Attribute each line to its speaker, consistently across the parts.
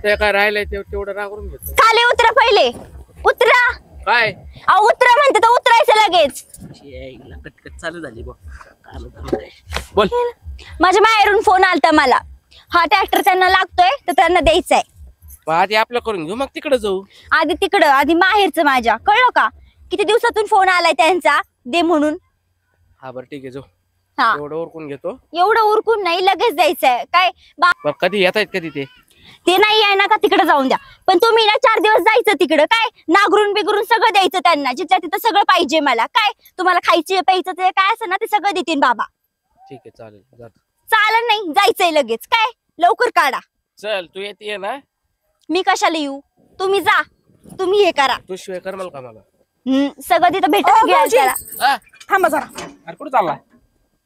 Speaker 1: ते काय राहिलंय तेवढं राखून घेतो.
Speaker 2: खाली उतरा पहिले, उतरा.
Speaker 1: काय
Speaker 2: अहो उतरा म्हणते तर उतरायचं लगेच.
Speaker 1: कटकट चालू झाली बोल.
Speaker 2: माझ्या माहेरून फोन आलता मला, हा ट्रॅक्टर त्यांना लागतोय तर त्यांना द्यायचा आहे.
Speaker 1: आधी आपलं करून घेऊ मग तिकडे जाऊ.
Speaker 2: आधी तिकडं, आधी माहेरचं माझ्या, कळलं का? किती दिवसातून फोन आलाय त्यांचा, दे म्हणून.
Speaker 1: हा बरं ठीक आहे जाऊ.
Speaker 2: हा
Speaker 1: एवढं उरकून घेतो.
Speaker 2: एवढं उरकून नाही, लगेच द्यायचंय काय.
Speaker 1: बरं कधी येत आहेत कधी
Speaker 2: ते नाही आहे ना का, तिकडे जाऊन द्या. पण तुम्ही ना 4 दिवस जायचं तिकडं, काय नागरून बिगरून सगळं द्यायचं त्यांना. जिथल्या तिथं सगळं पाहिजे मला. काय तुम्हाला खायचे प्यायचं ते काय असं ना ते सगळं देतील बाबा.
Speaker 1: ठीक आहे चालेल जातो.
Speaker 2: चालेल नाही, जायचंय लगेच. काय लवकर काढा.
Speaker 1: चल तू येते ना.
Speaker 2: मी कशाला येऊ, तुम्ही जा, तुम्ही हे करा.
Speaker 1: तू शिवाय करमाल का मला.
Speaker 2: सगळं तिथं भेटत घ्या.
Speaker 3: थांबा जरा. अरे कुठं चाललाय?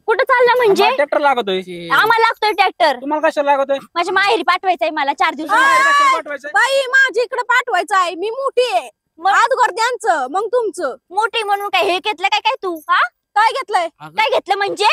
Speaker 2: कुठं चाललं म्हणजे?
Speaker 3: ट्रॅक्टर लागतोय.
Speaker 2: आम्हाला लागतोय ट्रॅक्टर.
Speaker 3: तुम्हाला कशाला लागतोय?
Speaker 2: माझ्या माहेरी पाठवायचंय मला 4 दिवसात.
Speaker 4: बाई माझ्या इकडे पाठवायचं आहे, मी मोठी आहे. आजगर त्यांचं मग तुमचं.
Speaker 2: मोठी म्हणून काय हे घेतलं काय काय तू? हा
Speaker 4: काय घेतलंय?
Speaker 2: काय घेतलं म्हणजे?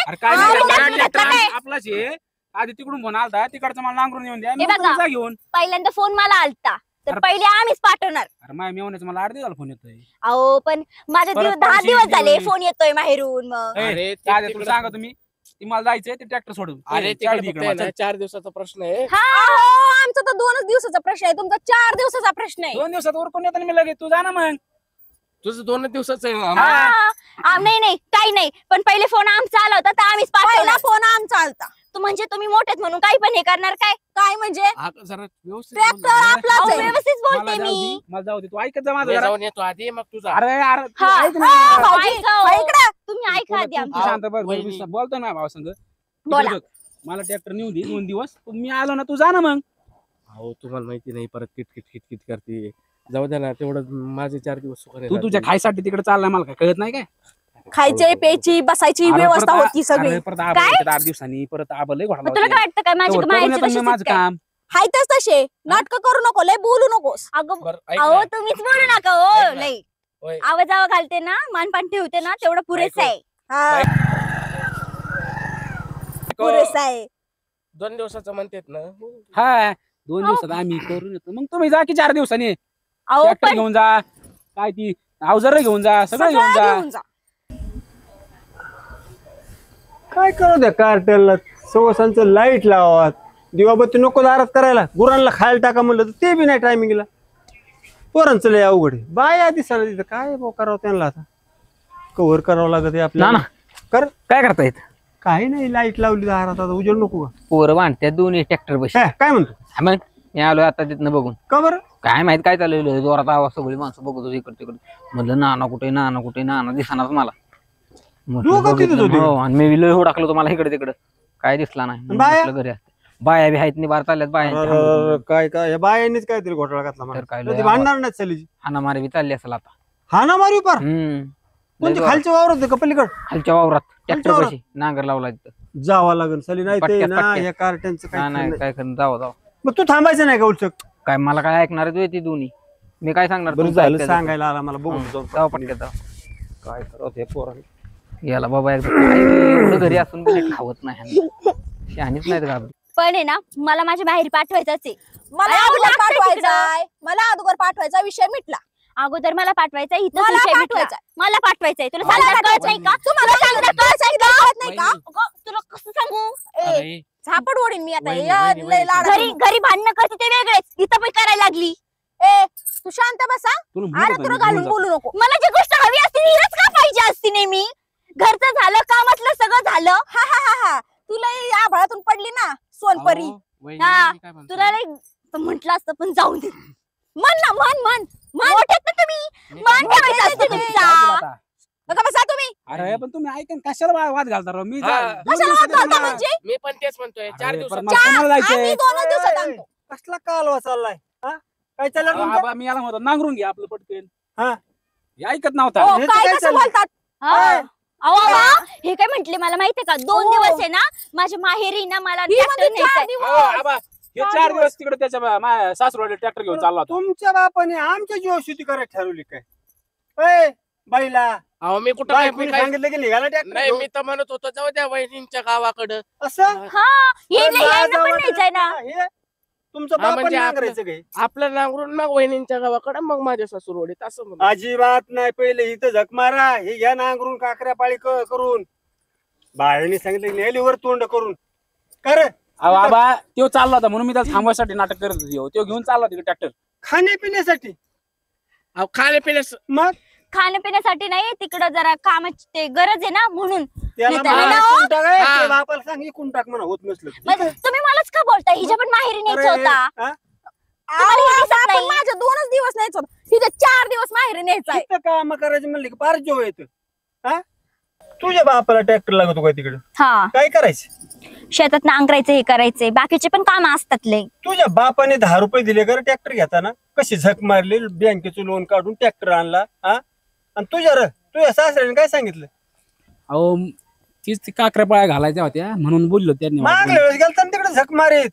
Speaker 3: आपलाच आहे. आधी तिकडून फोन आलता, तिकडचं मला नांगरून येऊन द्या,
Speaker 2: हे बघा,
Speaker 3: जा घेऊन.
Speaker 2: पहिल्यांदा फोन मला आलता तर पहिले आम्हीच पाठवणार.
Speaker 3: अरे माय मेवण्याचं मला 8 दिवस फोन येतोय.
Speaker 2: अहो पण माझे 10 दिवस झाले फोन येतोय माहेरून. मग
Speaker 1: अरे
Speaker 3: तुला सांगा तुम्ही, ती मला जायचंय ते ट्रॅक्टर सोडून.
Speaker 1: अरे 4 दिवसाचा प्रश्न आहे.
Speaker 4: आमचा तर 2च दिवसाचा प्रश्न आहे, तुमचा 4 दिवसाचा प्रश्न आहे.
Speaker 3: 2 दिवसात उरकून येतो मी लगेच. तू जा ना मग.
Speaker 1: तुझं 2 दिवसाचं आहे.
Speaker 2: नाही नाही काही नाही, पण पहिले फोन आमचा आला होता तर आम्हीच
Speaker 4: पहिला
Speaker 2: पाठवला.
Speaker 4: फोन आमचा आलता.
Speaker 2: तू म्हणजे तुम्ही मोठेत म्हणून काही पण हे करणार काय?
Speaker 4: काय म्हणजे?
Speaker 1: जरा व्यवस्थित
Speaker 4: ट्रॅक्टर आपलाच
Speaker 2: अहो,
Speaker 4: आहे.
Speaker 2: व्यवस्थित
Speaker 3: मला
Speaker 2: बोलते
Speaker 3: जाऊ
Speaker 2: मी.
Speaker 3: दे, मला जाऊ दे. तू ऐकत जा माझं
Speaker 1: मी
Speaker 3: जरा.
Speaker 1: जाऊन येतो आधी मग तुझा.
Speaker 3: अरे अरे तू
Speaker 2: हा,
Speaker 3: ऐक ना.
Speaker 2: हा,
Speaker 4: भाऊजी,
Speaker 2: ऐका हो.
Speaker 4: इकडं.
Speaker 2: तुम्ही ऐका आधी आमचं.
Speaker 3: तू शांत बघ.
Speaker 1: वहिनी.
Speaker 3: बोलतो ना भावा संग.
Speaker 2: बोला.
Speaker 3: मला ट्रॅक्टर नेऊन दे 2 दिवस. मी आलो ना, तू जा ना मग.
Speaker 1: हो तुम्हाला माहिती नाही परत किटकिट करते. जाऊ द्या ना तेवढं माझे 4 दिवस सुखाने
Speaker 3: तू तुझ्या खायसाठी तिकडे चाललाय, मला काय कळत नाही काय?
Speaker 4: खायची प्यायची बसायची
Speaker 3: अरे
Speaker 4: व्यवस्था
Speaker 3: परत
Speaker 4: होती सगळी.
Speaker 3: अरे परत आबा येतात 8 दिवसांनी. परत आबा लय घोटाळा
Speaker 2: मग तुला काय वाटतं काय माझ्या माहेरची तशीच
Speaker 3: माझं
Speaker 2: काय?
Speaker 3: काम.
Speaker 4: हायतच तसे नाटक करू नको, लय बोलू नकोस.
Speaker 2: अगं
Speaker 1: बरं, ऐक
Speaker 2: अहो
Speaker 1: ना.
Speaker 2: तुम्हीच बोलू नका हो.
Speaker 1: ऐक ना.
Speaker 2: नाही
Speaker 1: होय.
Speaker 2: आवाज घालते ना, मानपान ठेवते ना, तेवढं पुरेसं आहे.
Speaker 4: हा, पुरेस आहे.
Speaker 1: 2 दिवसाचं म्हणतात ना.
Speaker 3: हा 2 दिवसात आम्ही करून येतो. मग तुम्ही जा की 4 दिवसांनी.
Speaker 2: अहो
Speaker 3: ट्रॅक्टर
Speaker 2: पण
Speaker 3: घेऊन जा, काय ती अवजार घेऊन जा, सगळं घेऊन जा.
Speaker 4: घेऊन जा.
Speaker 5: काय करू द्या कार्टेलला. सवसांचं लाईट लावा, दिवाबत्ती नको दारात करायला. गुरांना खायला टाका म्हणलं तर ते बी नाही टायमिंगला. पोरांचं लय अवघड आहे. बाया दिसायला तिथं काय करावं त्यांना. आता कव्हर करावं लागत आहे आपल्याला.
Speaker 6: ना
Speaker 5: कर
Speaker 6: काय करतायत?
Speaker 5: काही नाही, लाईट लावली दारात. आता उजेड नको का?
Speaker 6: पोरं बांधत्यात 2 ट्रॅक्टर बशी.
Speaker 5: काय म्हणतो?
Speaker 6: मग मी आलो आता तिथनं बघून.
Speaker 5: का बरं?
Speaker 6: काय माहित काय चाललेलं, जोरात आवाज, सगळी माणसं बघत होती इकडे तिकडे. म्हणलं नाना कुठे, नाना कुठे, नाना दिसनाच मला. म्हटलं
Speaker 5: लोकं तिथंच
Speaker 6: बघितलं,
Speaker 5: होते.
Speaker 6: हो, आणि मी लय टाकलो तुम्हाला इकडे तिकडे, काय दिसला नाही.
Speaker 5: बाया?
Speaker 6: म्हटलं घरी असते. बाया बी आहेत नि बार चालल्यात बाया.
Speaker 5: काय या बायांनीच काहीतरी घोटाळा घातला
Speaker 6: तर काय
Speaker 5: मला.
Speaker 6: लय
Speaker 5: ती भांडणार नाही चालीची.
Speaker 6: हाणामारी बी चालली असेल आता.
Speaker 5: हा ना मारू पार.
Speaker 6: लय
Speaker 5: कोणती
Speaker 6: जोरात.
Speaker 5: खालच्या वावरात का पलीकड?
Speaker 6: खालच्या वावरात ट्रॅक्टर
Speaker 5: वावरात?
Speaker 6: बशी नांगर लावला तिथं.
Speaker 5: जावा लागेल साली. नाही ते
Speaker 6: पटक्यात,
Speaker 5: ना
Speaker 6: पटक्यात.
Speaker 5: या कार्ट्यांचं
Speaker 6: नाही नाही
Speaker 5: काय.
Speaker 6: काय करून जावं.
Speaker 5: मग तू थांबायचं नाही का उलचक?
Speaker 6: काय मला काय ऐकणार आहे ती दोन्ही? मी काय सांगणार?
Speaker 5: बरं
Speaker 6: तुमचं
Speaker 5: झालं
Speaker 6: ऐकायचं.
Speaker 5: सांगायला आला मला. बघू
Speaker 6: जाऊ पटक्यात जाऊ.
Speaker 5: काय करावं ते पोरांनी.
Speaker 6: याला बाबा एवढं घरी असून बी नीट खावत नाही. शहाणीच नाहीत घाबरत.
Speaker 2: पण आहे ना, मला माझ्या माहेरी पाठवायचंच आहे.
Speaker 4: मला
Speaker 2: अहो,
Speaker 4: अगोदर
Speaker 2: लागतंय
Speaker 4: पाठवायचाय. मला अगोदर पाठवायचा विषय मिटला.
Speaker 2: अगोदर मला पाठवायचा, इथं
Speaker 4: मला
Speaker 2: विषय मिटला.
Speaker 4: पाठवायचा.
Speaker 2: मला पाठवायचंय. तुला
Speaker 4: मला
Speaker 2: सांगता कळत
Speaker 4: पाठवायचंय.
Speaker 2: नाही का?
Speaker 4: तुम्हाला सांगता कळत नाही का?
Speaker 2: अगं, तुला कसं सांगू?
Speaker 1: अरे,
Speaker 4: झापड ओढीन मी आता.
Speaker 1: वहिनी,
Speaker 4: या
Speaker 1: वहिनी,
Speaker 4: लय
Speaker 1: वहिनी.
Speaker 4: लाडात.
Speaker 2: घरी भांडणं करते ते वेगळेच, इथं पण करायला लागली.
Speaker 4: ए तू शांत बसा.
Speaker 3: तुला
Speaker 4: अरे
Speaker 3: म्हणत
Speaker 4: तुला
Speaker 3: होतो,
Speaker 4: घालून
Speaker 3: घेऊन
Speaker 4: बोलू नको.
Speaker 2: मला जी गोष्ट हवी असते हीच का पाहिजे असती नेहमी? घरचं झालं, कामातलं सगळं झालं.
Speaker 4: हा हा हा हा तुला या आभाळातून पडली ना सोनपरी.
Speaker 1: अहो, वहिनी,
Speaker 2: हा,
Speaker 1: काय म्हणतो?
Speaker 2: तुला म्हंटल असतं पण जाऊन दे. मन ना मन मोठेत ना तुम्ही. मान ठेवायचा असतो तुमचा.
Speaker 3: आता.
Speaker 4: बघा बसा तुम्ही.
Speaker 3: अरे पण तुम्ही ऐकन कशाला वाद घालता राव? मी
Speaker 1: हा.
Speaker 4: कशाला वाद घालता म्हणजे?
Speaker 1: मी पण तेच म्हणतोय 4 दिवसात.
Speaker 3: आम्ही
Speaker 4: 2 दिवसात आणतो.
Speaker 5: कसला कालवा चाललाय? हा? काय चाललं तुमचं?
Speaker 3: मी याला म्हणतो नांगरून घ्या आपलं पटकन.
Speaker 5: हा.
Speaker 3: हे ऐकत नव्हता.
Speaker 4: हो,
Speaker 5: हे
Speaker 4: काय
Speaker 5: काय
Speaker 4: कसं
Speaker 5: चाललंय?
Speaker 4: बोलतात?
Speaker 2: हा. अहो बाबा, हे काय म्हंटले मला माहितीये का? 2
Speaker 4: हो.
Speaker 2: दिवस आहे ना माझ्या माहेरी ना मला
Speaker 4: ही
Speaker 2: tractor
Speaker 4: म्हणते 4
Speaker 2: न्यायचंय.
Speaker 3: हो,
Speaker 4: दिवस.
Speaker 3: आबा, हे 4 दिवस तिकडे त्याच्या सासरवाडी ट्रॅक्टर घेऊन चालला होता.
Speaker 5: तुमच्या बापाने आमच्या जीवा शेती करायला ठरवली काय? ए बाईला
Speaker 1: अहो मी कुठं
Speaker 5: बाई
Speaker 1: काय- मी
Speaker 5: कोणी
Speaker 1: काय
Speaker 5: सांगितलं की निघाला
Speaker 1: नाही
Speaker 5: ट्रॅक्टर
Speaker 1: मी तर म्हणत होतो जाऊ द्या वहिनींच्या गावाकडं.
Speaker 5: असं?
Speaker 2: हा, हे
Speaker 5: पण
Speaker 2: नाही यांना पण
Speaker 5: लाजावाटं
Speaker 2: न्यायचंय ना.
Speaker 5: हे तुमचं
Speaker 1: हा,
Speaker 5: बाप
Speaker 1: म्हणजे
Speaker 5: नांगरायचं काय
Speaker 1: आपलं नांगरून मग वहिनींच्या गावाकडे मग माझ्या सासूरवाडीत असं म्हणतो.
Speaker 5: अजिबात नाही. पहिले इथं झक मारा, हे घ्या नांगरून काकऱ्या पाळी करून. बाळाने सांगितलं नेली वर तोंड करून कर.
Speaker 3: अहो आबा तो चालला होता म्हणून मी त्याला थांबवायसाठी नाटक करत होतो. तो घेऊन चालला तिकडे ट्रॅक्टर.
Speaker 5: खाण्यापिण्यासाठी
Speaker 1: अहो खाण्यापिण्यास
Speaker 5: मग
Speaker 2: खाण्यापिण्यासाठी नाही, तिकडं जरा कामाची ते गरज आहे ना म्हणून.
Speaker 5: त्याला
Speaker 2: नाही त्याला
Speaker 5: मला
Speaker 2: ना,
Speaker 5: इकून टाक, ए,
Speaker 1: हा.
Speaker 5: ते बापाला सांग इकून टाक म्हणा, होत नसलं तर.
Speaker 2: मग तुम्ही मलाच का बोलताय? हिच्या पण माहेरी न्यायचं
Speaker 5: अरे,
Speaker 2: होता.
Speaker 5: हा?
Speaker 2: तुम्हाला हे दिसत
Speaker 4: आपण
Speaker 2: नाही?
Speaker 4: माझ्या 2च दिवस न्यायचं होतं, तिथे 4 दिवस माहेरी न्यायचं आहे.
Speaker 5: इथं काम करायचं म्हणले की फार जीव येतं. हा तुझ्या बापाला ट्रॅक्टर लागतो काय तिकडे?
Speaker 2: हा,
Speaker 5: काय करायचं?
Speaker 2: शेतात नांगरायचं, हे करायचंय, बाकीचे पण काम असतात लय.
Speaker 5: तुझ्या बापाने 10 रुपये दिले का ट्रॅक्टर घेताना? कशी झक मारली, बँकेचं लोन काढून ट्रॅक्टर आणला. हा आणि तुझ्या सासऱ्याने काय सांगितलं?
Speaker 3: अहो तीच ती काकऱ्या पाळ्या घालायच्या होत्या म्हणून बोललो त्यांनी.
Speaker 5: मागल्या वेळेस गेलता ना तिकडे झक मारीत,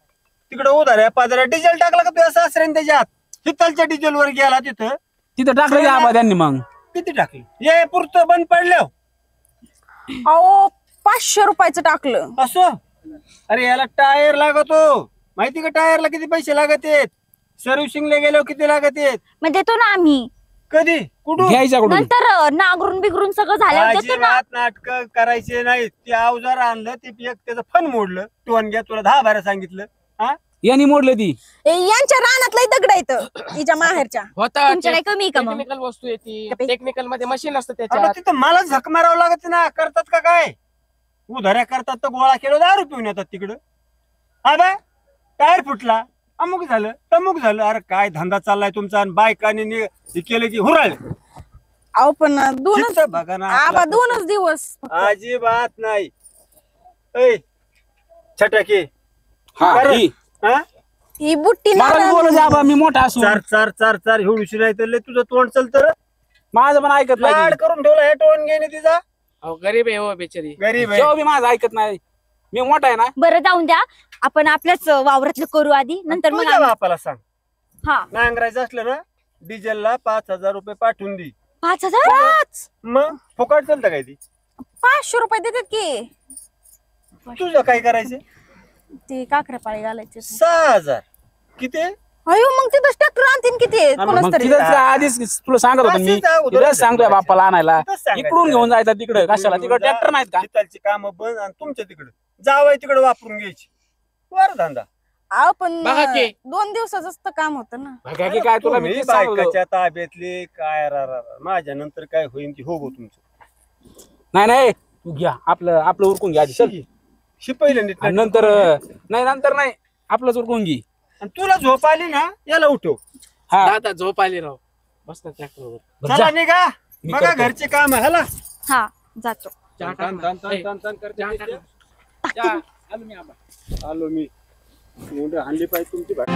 Speaker 5: तिकडे उधाऱ्या पाधाऱ्या डिझेल टाकला का तुझ्या सासऱ्याने त्याच्यात? हितालच्या डिझेल वर गेला तिथं.
Speaker 3: तिथं टाकलं की आबा त्यांनी. मग
Speaker 5: किती टाकले? ये पुरतं बंद पडलं
Speaker 4: अहो 500 रुपयाचं टाकलं.
Speaker 5: असो. अरे याला टायर लागतो, माहिती का? टायरला किती पैसे लागत आहेत? सर्व्हिसिंगला गेल्यावर किती लागत आहेत?
Speaker 2: मग देतो ना आम्ही.
Speaker 5: कधी कुठून?
Speaker 3: घ्यायच्या कुठून?
Speaker 2: नंतर नांगरून बिगरून सगळं झाल्यावर देतो ना.
Speaker 5: अजिबात नाटक करायचे नाही. ते अवजार आणलं, ते एक त्याचं फन मोडलं. टोन घ्या, तुला 10 बारा सांगितलं. हा
Speaker 3: यांनी मोडलं ती.
Speaker 4: यांच्या रानातलं दगड येतं तिच्या माहेरच्या.
Speaker 1: होता
Speaker 2: तुमच्या काय कमी का मग?
Speaker 1: टेक्निकल वस्तू येते,
Speaker 2: कपे.
Speaker 1: टेक्निकल मध्ये मशीन असतं
Speaker 5: अरे
Speaker 1: त्याच्यात.
Speaker 5: तिथं मला झक मारावं लागत ना. करतात का काय? उधाऱ्या करतात तर गोळा केलं 10 रुपये येतात तिकडं. हा बा टायर फुटला, अमुक झालं तमुक झालं. अरे काय धंदा चाललाय तुमचा? आणि बायकाने हे केलं की हुराळ.
Speaker 4: अहो पण 2च
Speaker 5: तिथं बघा ना
Speaker 4: आबा
Speaker 5: आपलं.
Speaker 4: 2च दिवस.
Speaker 5: अजिबात नाही. ऐ छटाके
Speaker 3: हा
Speaker 5: बरं.
Speaker 3: ही.
Speaker 5: हा
Speaker 4: ही बुट्टी
Speaker 3: मला बोलायचं आबा मी मोठा असून.
Speaker 5: चार चार चार चार एवढी नाही तर लय तुझं तोंड चलतं.
Speaker 3: माझं पण ऐकत
Speaker 5: लाड
Speaker 3: नाही.
Speaker 5: करून ठेवला हे टोन घेणे तिचा.
Speaker 1: अहो गरीब आहे हो बिचारी.
Speaker 5: गरीब आहे.
Speaker 3: तेव्हा बी माझं ऐकत नाही. मी मोठा आहे ना.
Speaker 2: बरं जाऊन द्या, आपण आपल्याच वावरातलं करू आधी, नंतर मग
Speaker 5: तुझ्या बापाला सांग,
Speaker 2: हा.
Speaker 5: नांगरायचं असलं ना डिझेलला 5,000 रुपये पाठवून दे.
Speaker 2: 5,000?
Speaker 5: मग फुकट चालतं काय ती?
Speaker 4: 500 रुपये देतात की.
Speaker 5: तुझं काय करायचं?
Speaker 4: ती काकऱ्यापाळी घालायची.
Speaker 5: 6,000 किती?
Speaker 4: अयो मग तिथं ट्रॅक्टर आणतीन किती कोणाच
Speaker 3: मग
Speaker 4: तरी.
Speaker 3: तिथं आधीच तुला सांगत होतो मी.
Speaker 5: अशीच अगोदर
Speaker 3: तिथं सांगतोय बापाला आणायला.
Speaker 5: तिथंच सांगायचं.
Speaker 3: इकडून घेऊन जायचं तिकडे कशाला? तिकडे ट्रॅक्टर नाहीत का?
Speaker 5: तिथलची कामं बंद आणि तुमच्या तिकडे जावाय तिकडे वापरून घ्यायची. वर धंदा.
Speaker 4: अहो पण
Speaker 1: बघा की.
Speaker 4: 2 दिवसाच तर काम होतं ना.
Speaker 3: बघा की काय तुला मी
Speaker 5: तुम्ही
Speaker 3: तेच सांगत होतो.
Speaker 5: बायकाच्या ताब्यातले काय माझ्या नंतर काय होईल ती हो तुमचं.
Speaker 3: नाही नाही तू घ्या आपलं आपलं उरकून घ्या आधी चल.
Speaker 5: शिपाईला नीट
Speaker 3: आणि नंतर नंतर नाही आपलंच उरकून घे.
Speaker 5: आणि तुला झोप आली ना याला उठव.
Speaker 3: हा
Speaker 1: दादा झोप आली राव. बस ना ट्रॅक्टरवर.
Speaker 3: जा.
Speaker 5: चला निघा.
Speaker 3: मी
Speaker 5: बघा
Speaker 3: करतो.
Speaker 5: घरचे काम आहे हाला.
Speaker 2: हा जातो.
Speaker 1: चहा टाक ना. ए, चहा टाक ना.
Speaker 5: आलो मी. हाणली पाहिजे तुमची भाषा.